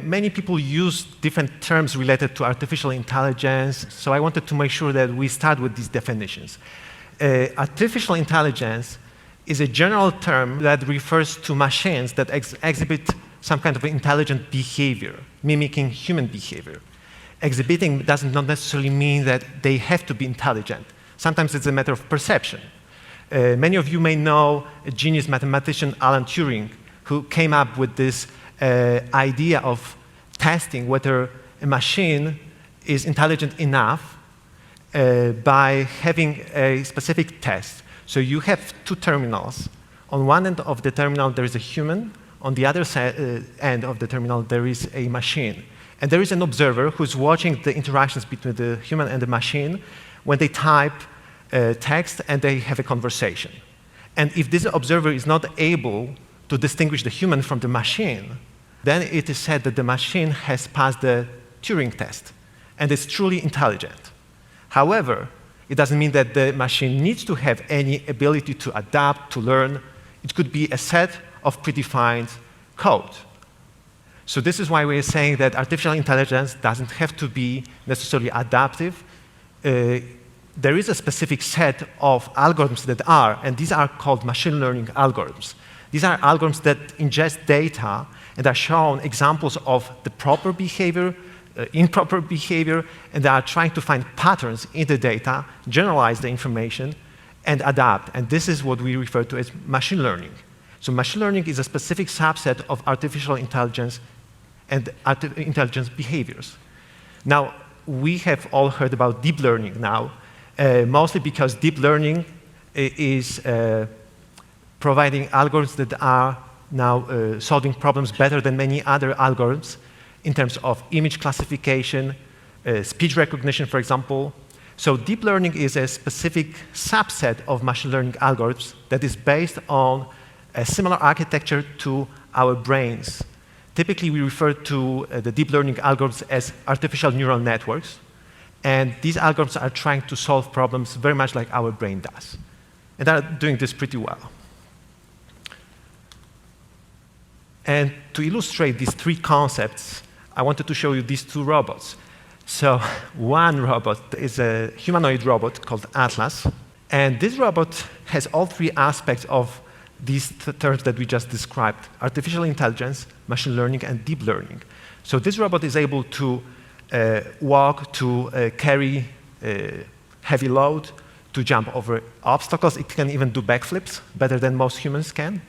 many people use different terms related to artificial intelligence, so I wanted to make sure that we start with these definitions. Artificial intelligence is a general term that refers to machines that exhibit some kind of intelligent behavior, mimicking human behavior. Exhibiting does not necessarily mean that they have to be intelligent. Sometimes it's a matter of perception. Many of you may know a genius mathematician, Alan Turing, who came up with this idea of testing whether a machine is intelligent enough by having a specific test. So you have two terminals. On one end of the terminal, there is a human. On the other end of the terminal, there is a machine. And there is an observer who's watching the interactions between the human and the machine when they type text and they have a conversation. And if this observer is not able to distinguish the human from the machine, then it is said that the machine has passed the Turing test and is truly intelligent. However, it doesn't mean that the machine needs to have any ability to adapt, to learn. It could be a set of predefined code. So this is why we're saying that artificial intelligence doesn't have to be necessarily adaptive. There is a specific set of algorithms that are, and these are called machine learning algorithms. These are algorithms that ingest data and are shown examples of the proper behavior, improper behavior, and they are trying to find patterns in the data, generalize the information, and adapt. And this is what we refer to as machine learning. So machine learning is a specific subset of artificial intelligence and intelligence behaviors. Now, we have all heard about deep learning now, mostly because deep learning is providing algorithms that are now solving problems better than many other algorithms in terms of image classification, speech recognition, for example. So deep learning is a specific subset of machine learning algorithms that is based on a similar architecture to our brains. Typically, we refer to the deep learning algorithms as artificial neural networks. And these algorithms are trying to solve problems very much like our brain does. And they're doing this pretty well. And to illustrate these three concepts, I wanted to show you these two robots. So one robot is a humanoid robot called Atlas. And this robot has all three aspects of these terms that we just described: artificial intelligence, machine learning, and deep learning. So this robot is able to walk, to carry heavy load, to jump over obstacles. It can even do backflips better than most humans can.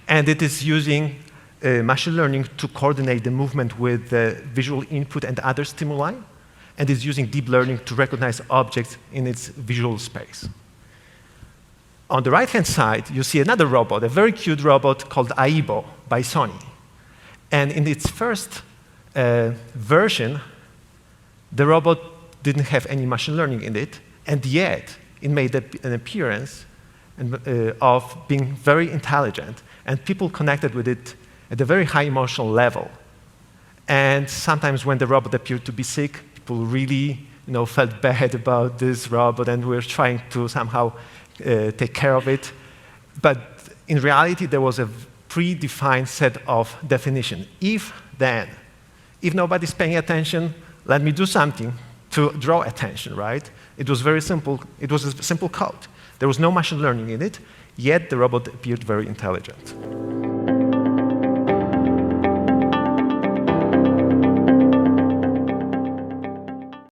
And it is using machine learning to coordinate the movement with visual input and other stimuli, and is using deep learning to recognize objects in its visual space. On the right-hand side, you see another robot, a very cute robot called Aibo by Sony. And in its first version, the robot didn't have any machine learning in it, and yet it made an appearance of being very intelligent, and people connected with it at a very high emotional level. And sometimes when the robot appeared to be sick, people really felt bad about this robot, and were trying to somehow take care of it. But in reality, there was a predefined set of definition. If, then, if nobody's paying attention, let me do something to draw attention, right? It was very simple. It was a simple code. There was no machine learning in it, yet the robot appeared very intelligent.